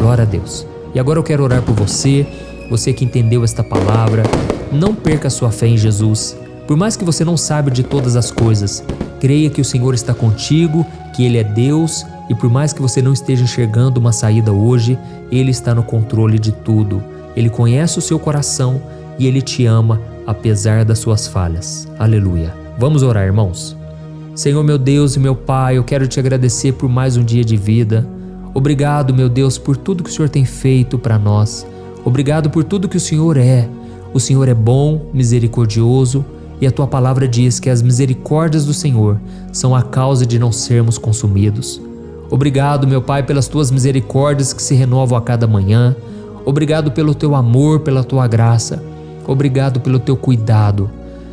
Glória a Deus. E agora eu quero orar por você, você que entendeu esta palavra. Não perca a sua fé em Jesus. Por mais que você não saiba de todas as coisas, creia que o Senhor está contigo, que Ele é Deus, e por mais que você não esteja enxergando uma saída hoje, Ele está no controle de tudo. Ele conhece o seu coração e Ele te ama apesar das suas falhas. Aleluia. Vamos orar, irmãos. Senhor, meu Deus e meu Pai, eu quero te agradecer por mais um dia de vida. Obrigado, meu Deus, por tudo que o Senhor tem feito para nós. Obrigado por tudo que o Senhor é. O Senhor é bom, misericordioso, e a Tua palavra diz que as misericórdias do Senhor são a causa de não sermos consumidos. Obrigado, meu Pai, pelas Tuas misericórdias que se renovam a cada manhã. Obrigado pelo Teu amor, pela Tua graça. Obrigado pelo Teu cuidado.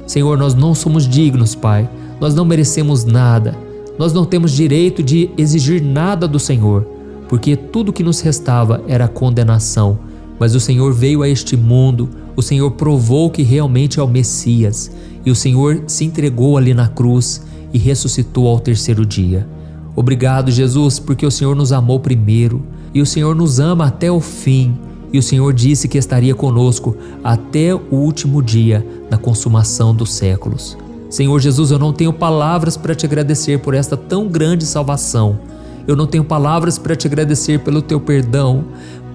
Senhor, nós não somos dignos, Pai. Nós não merecemos nada. Nós não temos direito de exigir nada do Senhor, porque tudo que nos restava era condenação. Mas o Senhor veio a este mundo, o Senhor provou que realmente é o Messias, e o Senhor se entregou ali na cruz e ressuscitou ao terceiro dia. Obrigado, Jesus, porque o Senhor nos amou primeiro, e o Senhor nos ama até o fim, e o Senhor disse que estaria conosco até o último dia da consumação dos séculos. Senhor Jesus, eu não tenho palavras para te agradecer por esta tão grande salvação. Eu não tenho palavras para te agradecer pelo teu perdão.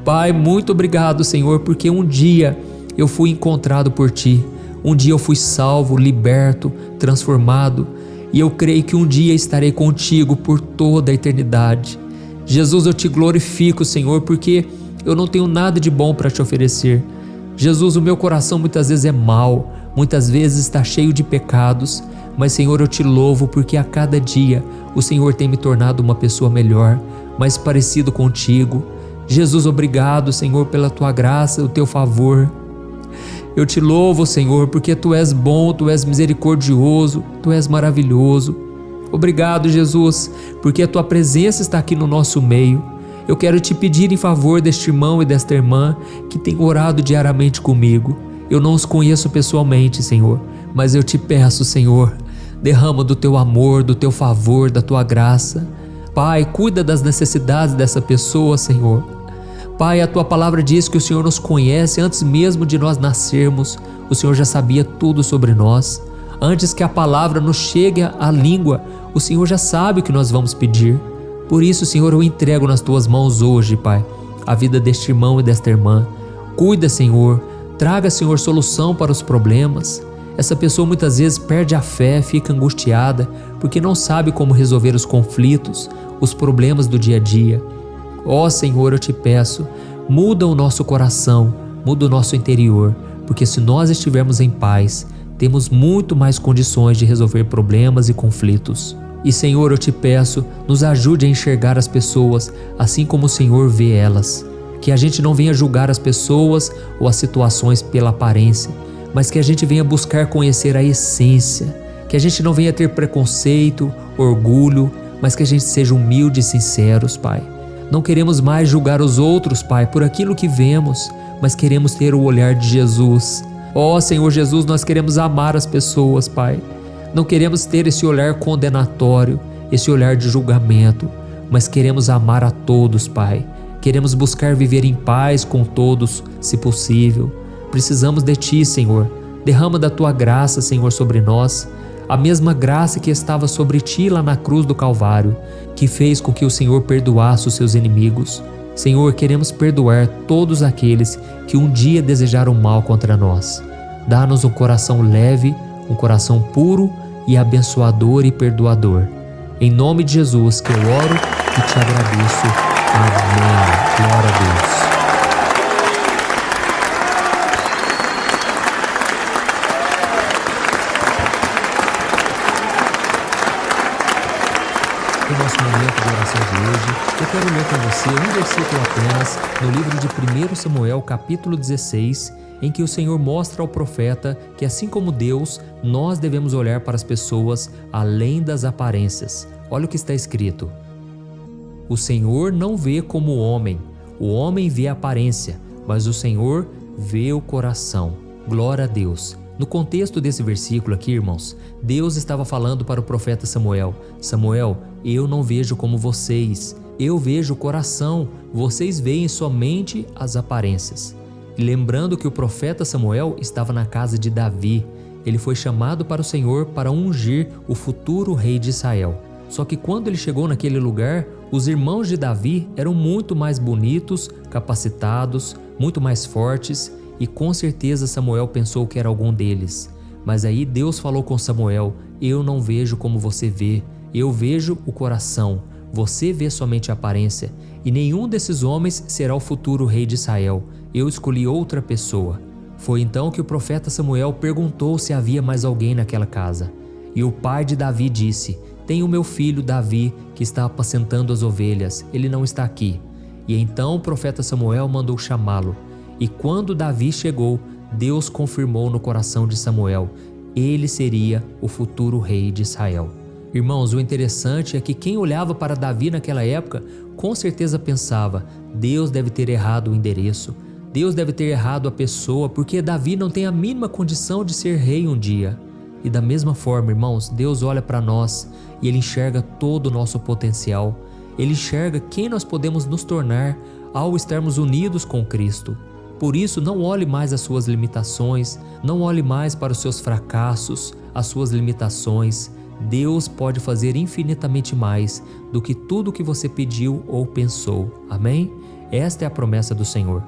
Pai, muito obrigado, Senhor, porque um dia eu fui encontrado por ti. Um dia eu fui salvo, liberto, transformado. E eu creio que um dia estarei contigo por toda a eternidade. Jesus, eu te glorifico, Senhor, porque eu não tenho nada de bom para te oferecer. Jesus, o meu coração muitas vezes é mau, muitas vezes está cheio de pecados, mas Senhor, eu te louvo porque a cada dia o Senhor tem me tornado uma pessoa melhor, mais parecido contigo. Jesus, obrigado, Senhor, pela tua graça, o teu favor. Eu te louvo, Senhor, porque tu és bom, tu és misericordioso, tu és maravilhoso. Obrigado, Jesus, porque a tua presença está aqui no nosso meio. Eu quero te pedir em favor deste irmão e desta irmã que tem orado diariamente comigo. Eu não os conheço pessoalmente, Senhor, mas eu te peço, Senhor, derrama do teu amor, do teu favor, da tua graça. Pai, cuida das necessidades dessa pessoa, Senhor. Pai, a tua palavra diz que o Senhor nos conhece antes mesmo de nós nascermos. O Senhor já sabia tudo sobre nós. Antes que a palavra nos chegue à língua, o Senhor já sabe o que nós vamos pedir. Por isso, Senhor, eu entrego nas tuas mãos hoje, Pai, a vida deste irmão e desta irmã. Cuida, Senhor. Traga, Senhor, solução para os problemas. Essa pessoa muitas vezes perde a fé, fica angustiada, porque não sabe como resolver os conflitos, os problemas do dia a dia. Ó Senhor, eu te peço, muda o nosso coração, muda o nosso interior, porque se nós estivermos em paz, temos muito mais condições de resolver problemas e conflitos. E Senhor, eu te peço, nos ajude a enxergar as pessoas assim como o Senhor vê elas. Que a gente não venha julgar as pessoas ou as situações pela aparência, mas que a gente venha buscar conhecer a essência. Que a gente não venha ter preconceito, orgulho, mas que a gente seja humilde e sinceros, Pai. Não queremos mais julgar os outros, Pai, por aquilo que vemos, mas queremos ter o olhar de Jesus. Ó Senhor Jesus, nós queremos amar as pessoas, Pai. Não queremos ter esse olhar condenatório, esse olhar de julgamento, mas queremos amar a todos, Pai. Queremos buscar viver em paz com todos, se possível. Precisamos de Ti, Senhor. Derrama da Tua graça, Senhor, sobre nós. A mesma graça que estava sobre Ti lá na cruz do Calvário, que fez com que o Senhor perdoasse os seus inimigos. Senhor, queremos perdoar todos aqueles que um dia desejaram mal contra nós. Dá-nos um coração leve, um coração puro e abençoador e perdoador. Em nome de Jesus que eu oro e te agradeço. Amém. Glória a Deus. No nosso momento de oração de hoje, eu quero ler com você um versículo apenas no livro de 1 Samuel, capítulo 16, em que o Senhor mostra ao profeta que, assim como Deus, nós devemos olhar para as pessoas além das aparências. Olha o que está escrito: o Senhor não vê como o homem vê a aparência, mas o Senhor vê o coração. Glória a Deus. No contexto desse versículo aqui, irmãos, Deus estava falando para o profeta Samuel: Samuel, eu não vejo como vocês, eu vejo o coração, vocês veem somente as aparências. E lembrando que o profeta Samuel estava na casa de Davi, ele foi chamado para o Senhor para ungir o futuro rei de Israel. Só que quando ele chegou naquele lugar, os irmãos de Davi eram muito mais bonitos, capacitados, muito mais fortes, e com certeza Samuel pensou que era algum deles. Mas aí Deus falou com Samuel: eu não vejo como você vê, eu vejo o coração, você vê somente a aparência, e nenhum desses homens será o futuro rei de Israel, eu escolhi outra pessoa. Foi então que o profeta Samuel perguntou se havia mais alguém naquela casa. E o pai de Davi disse: tem o meu filho Davi que está apacentando as ovelhas, ele não está aqui. E então o profeta Samuel mandou chamá-lo. E quando Davi chegou, Deus confirmou no coração de Samuel: ele seria o futuro rei de Israel. Irmãos, o interessante é que quem olhava para Davi naquela época, com certeza pensava: Deus deve ter errado o endereço, Deus deve ter errado a pessoa, porque Davi não tem a mínima condição de ser rei um dia. E da mesma forma, irmãos, Deus olha para nós e Ele enxerga todo o nosso potencial. Ele enxerga quem nós podemos nos tornar ao estarmos unidos com Cristo. Por isso, não olhe mais as suas limitações, não olhe mais para os seus fracassos, as suas limitações. Deus pode fazer infinitamente mais do que tudo que você pediu ou pensou. Amém? Esta é a promessa do Senhor.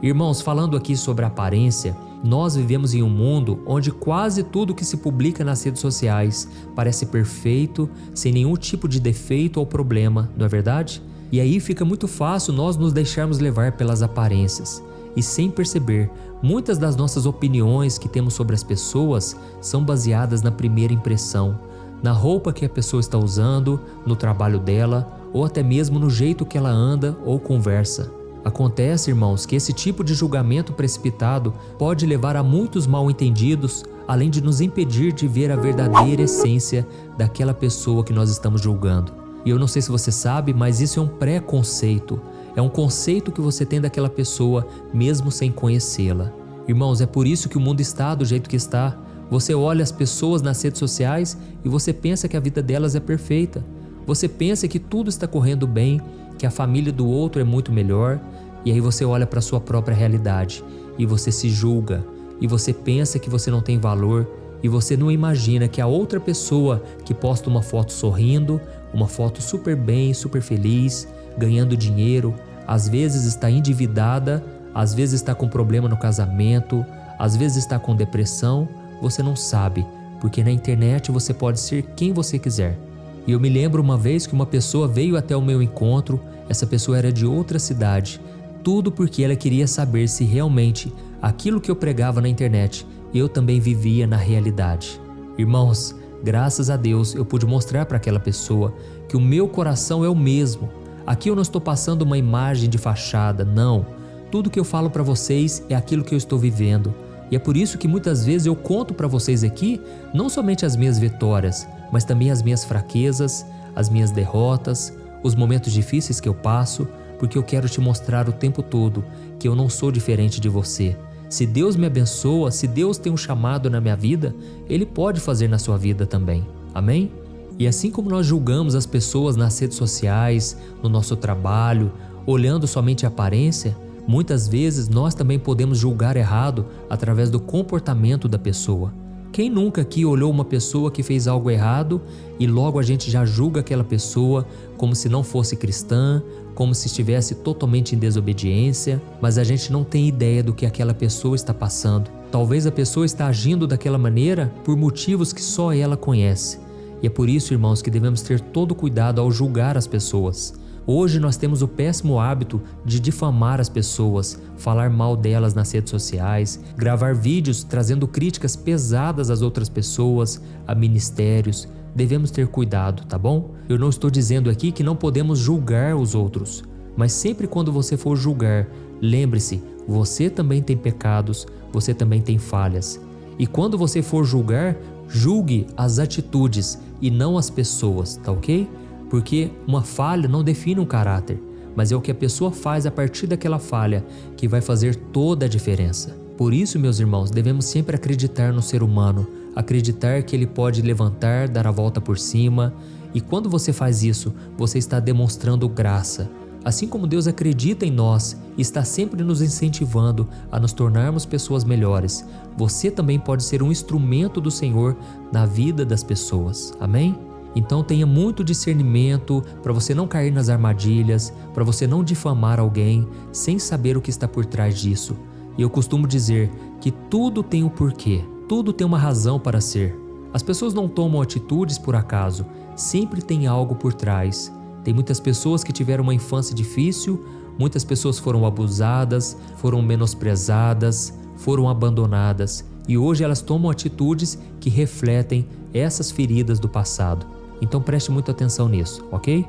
Irmãos, falando aqui sobre a aparência, nós vivemos em um mundo onde quase tudo que se publica nas redes sociais parece perfeito, sem nenhum tipo de defeito ou problema, não é verdade? E aí fica muito fácil nós nos deixarmos levar pelas aparências. E sem perceber, muitas das nossas opiniões que temos sobre as pessoas são baseadas na primeira impressão, na roupa que a pessoa está usando, no trabalho dela, ou até mesmo no jeito que ela anda ou conversa. Acontece, irmãos, que esse tipo de julgamento precipitado pode levar a muitos mal-entendidos, além de nos impedir de ver a verdadeira essência daquela pessoa que nós estamos julgando. E eu não sei se você sabe, mas isso é um pré-conceito. É um conceito que você tem daquela pessoa, mesmo sem conhecê-la. Irmãos, é por isso que o mundo está do jeito que está. Você olha as pessoas nas redes sociais e você pensa que a vida delas é perfeita. Você pensa que tudo está correndo bem, que a família do outro é muito melhor, e aí você olha para a sua própria realidade e você se julga, e você pensa que você não tem valor, e você não imagina que a outra pessoa que posta uma foto sorrindo, uma foto super bem, super feliz, ganhando dinheiro, às vezes está endividada, às vezes está com problema no casamento, às vezes está com depressão, você não sabe, porque na internet você pode ser quem você quiser. E eu me lembro uma vez que uma pessoa veio até o meu encontro, essa pessoa era de outra cidade, tudo porque ela queria saber se realmente aquilo que eu pregava na internet, eu também vivia na realidade. Irmãos, graças a Deus eu pude mostrar para aquela pessoa que o meu coração é o mesmo. Aqui eu não estou passando uma imagem de fachada, não. Tudo que eu falo para vocês é aquilo que eu estou vivendo. E é por isso que muitas vezes eu conto para vocês aqui não somente as minhas vitórias, mas também as minhas fraquezas, as minhas derrotas, os momentos difíceis que eu passo, porque eu quero te mostrar o tempo todo que eu não sou diferente de você. Se Deus me abençoa, se Deus tem um chamado na minha vida, Ele pode fazer na sua vida também. Amém? E assim como nós julgamos as pessoas nas redes sociais, no nosso trabalho, olhando somente a aparência, muitas vezes nós também podemos julgar errado através do comportamento da pessoa. Quem nunca aqui olhou uma pessoa que fez algo errado e logo a gente já julga aquela pessoa como se não fosse cristã, como se estivesse totalmente em desobediência, mas a gente não tem ideia do que aquela pessoa está passando. Talvez a pessoa está agindo daquela maneira por motivos que só ela conhece. E é por isso, irmãos, que devemos ter todo cuidado ao julgar as pessoas. Hoje nós temos o péssimo hábito de difamar as pessoas, falar mal delas nas redes sociais, gravar vídeos trazendo críticas pesadas às outras pessoas, a ministérios. Devemos ter cuidado, tá bom? Eu não estou dizendo aqui que não podemos julgar os outros, mas sempre quando você for julgar, lembre-se, você também tem pecados, você também tem falhas. E quando você for julgar, julgue as atitudes e não as pessoas, tá ok? Porque uma falha não define um caráter, mas é o que a pessoa faz a partir daquela falha que vai fazer toda a diferença. Por isso, meus irmãos, devemos sempre acreditar no ser humano, acreditar que ele pode levantar, dar a volta por cima E quando você faz isso, você está demonstrando graça. Assim como Deus acredita em nós e está sempre nos incentivando a nos tornarmos pessoas melhores, você também pode ser um instrumento do Senhor na vida das pessoas. Amém? Então tenha muito discernimento para você não cair nas armadilhas, para você não difamar alguém sem saber o que está por trás disso. E eu costumo dizer que tudo tem um porquê, tudo tem uma razão para ser. As pessoas não tomam atitudes por acaso, sempre tem algo por trás. Tem muitas pessoas que tiveram uma infância difícil, muitas pessoas foram abusadas, foram menosprezadas, foram abandonadas e hoje elas tomam atitudes que refletem essas feridas do passado. Então preste muita atenção nisso, ok?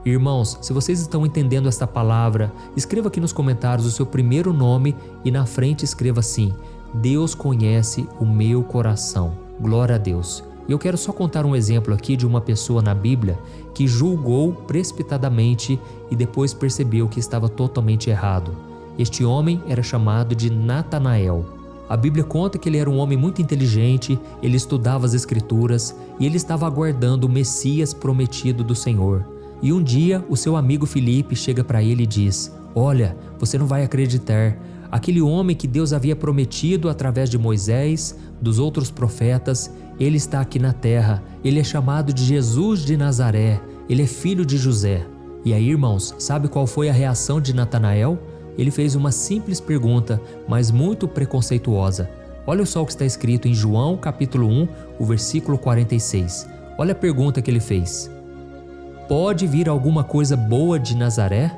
Irmãos, se vocês estão entendendo esta palavra, escreva aqui nos comentários o seu primeiro nome e na frente escreva assim: Deus conhece o meu coração. Glória a Deus. E eu quero só contar um exemplo aqui de uma pessoa na Bíblia que julgou precipitadamente e depois percebeu que estava totalmente errado. Este homem era chamado de Natanael. A Bíblia conta que ele era um homem muito inteligente, ele estudava as Escrituras e ele estava aguardando o Messias prometido do Senhor. E um dia o seu amigo Filipe chega para ele e diz: "Olha, você não vai acreditar. Aquele homem que Deus havia prometido através de Moisés, dos outros profetas, ele está aqui na terra. Ele é chamado de Jesus de Nazaré. Ele é filho de José." E aí, irmãos, sabe qual foi a reação de Natanael? Ele fez uma simples pergunta, mas muito preconceituosa. Olha só o que está escrito em João capítulo 1, o versículo 46. Olha a pergunta que ele fez: "Pode vir alguma coisa boa de Nazaré?"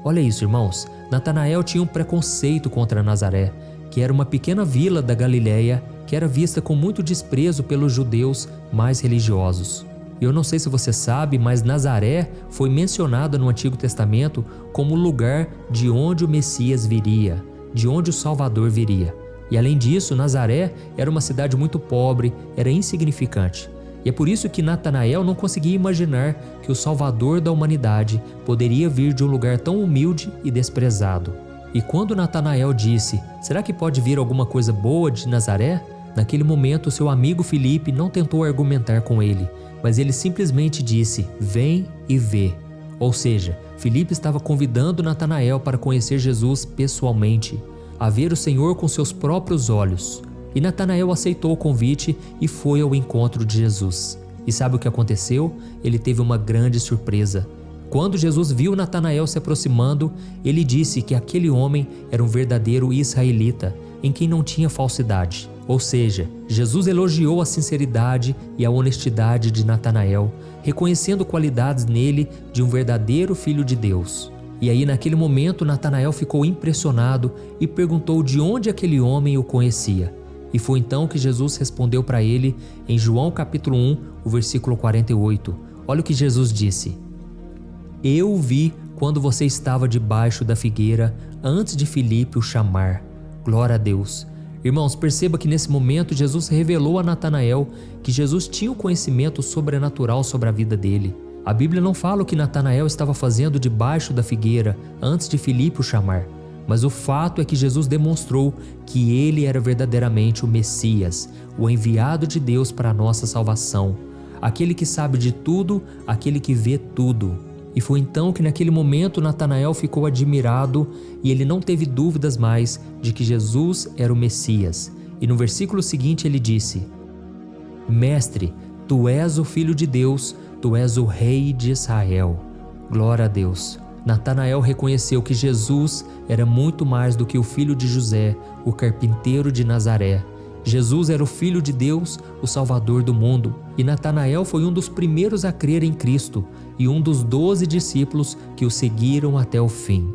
Olha isso, irmãos. Natanael tinha um preconceito contra Nazaré, que era uma pequena vila da Galileia que era vista com muito desprezo pelos judeus mais religiosos. Eu não sei se você sabe, mas Nazaré foi mencionada no Antigo Testamento como o lugar de onde o Messias viria, de onde o Salvador viria. E além disso, Nazaré era uma cidade muito pobre, era insignificante. E é por isso que Natanael não conseguia imaginar que o Salvador da humanidade poderia vir de um lugar tão humilde e desprezado. E quando Natanael disse: "Será que pode vir alguma coisa boa de Nazaré?", naquele momento seu amigo Filipe não tentou argumentar com ele, mas ele simplesmente disse: "Vem e vê". Ou seja, Filipe estava convidando Natanael para conhecer Jesus pessoalmente, a ver o Senhor com seus próprios olhos. E Natanael aceitou o convite e foi ao encontro de Jesus. E sabe o que aconteceu? Ele teve uma grande surpresa. Quando Jesus viu Natanael se aproximando, ele disse que aquele homem era um verdadeiro israelita, em quem não tinha falsidade. Ou seja, Jesus elogiou a sinceridade e a honestidade de Natanael, reconhecendo qualidades nele de um verdadeiro filho de Deus. E aí naquele momento Natanael ficou impressionado e perguntou de onde aquele homem o conhecia. E foi então que Jesus respondeu para ele em João capítulo 1, o versículo 48. Olha o que Jesus disse: "Eu o vi quando você estava debaixo da figueira, antes de Filipe o chamar." Glória a Deus. Irmãos, perceba que nesse momento Jesus revelou a Natanael que Jesus tinha um conhecimento sobrenatural sobre a vida dele. A Bíblia não fala o que Natanael estava fazendo debaixo da figueira antes de Filipe o chamar. Mas o fato é que Jesus demonstrou que ele era verdadeiramente o Messias, o enviado de Deus para a nossa salvação, aquele que sabe de tudo, aquele que vê tudo. E foi então que naquele momento Natanael ficou admirado e ele não teve dúvidas mais de que Jesus era o Messias. E no versículo seguinte ele disse: "Mestre, tu és o Filho de Deus, tu és o Rei de Israel." Glória a Deus. Natanael reconheceu que Jesus era muito mais do que o filho de José, o carpinteiro de Nazaré. Jesus era o Filho de Deus, o Salvador do mundo. E Natanael foi um dos primeiros a crer em Cristo e um dos 12 discípulos que o seguiram até o fim.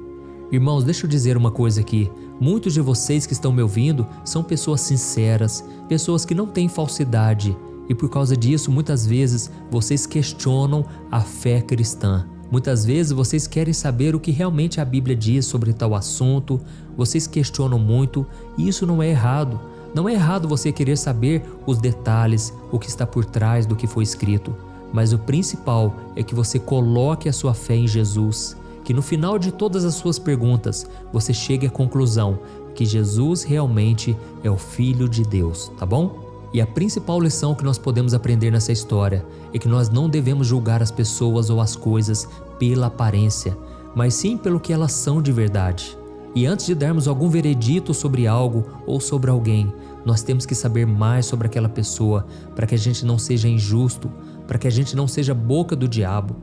Irmãos, deixa eu dizer uma coisa aqui. Muitos de vocês que estão me ouvindo são pessoas sinceras, pessoas que não têm falsidade. E por causa disso, muitas vezes, vocês questionam a fé cristã. Muitas vezes vocês querem saber o que realmente a Bíblia diz sobre tal assunto, vocês questionam muito e isso não é errado. Não é errado você querer saber os detalhes, o que está por trás do que foi escrito, mas o principal é que você coloque a sua fé em Jesus, que no final de todas as suas perguntas você chegue à conclusão que Jesus realmente é o Filho de Deus, tá bom? E a principal lição que nós podemos aprender nessa história é que nós não devemos julgar as pessoas ou as coisas pela aparência, mas sim pelo que elas são de verdade. E antes de darmos algum veredito sobre algo ou sobre alguém, nós temos que saber mais sobre aquela pessoa para que a gente não seja injusto, para que a gente não seja boca do diabo.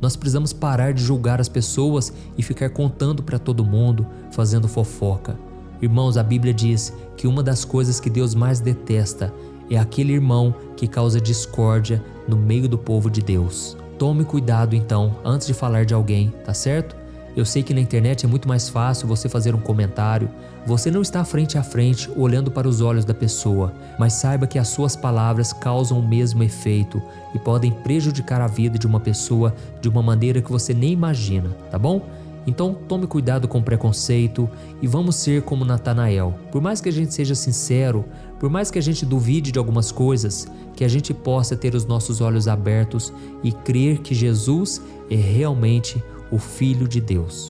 Nós precisamos parar de julgar as pessoas e ficar contando para todo mundo, fazendo fofoca. Irmãos, a Bíblia diz que uma das coisas que Deus mais detesta é aquele irmão que causa discórdia no meio do povo de Deus. Tome cuidado então antes de falar de alguém, tá certo? Eu sei que na internet é muito mais fácil você fazer um comentário. Você não está frente a frente olhando para os olhos da pessoa, mas saiba que as suas palavras causam o mesmo efeito e podem prejudicar a vida de uma pessoa de uma maneira que você nem imagina, tá bom? Então tome cuidado com o preconceito e vamos ser como Natanael. Por mais que a gente seja sincero, por mais que a gente duvide de algumas coisas, que a gente possa ter os nossos olhos abertos e crer que Jesus é realmente o Filho de Deus.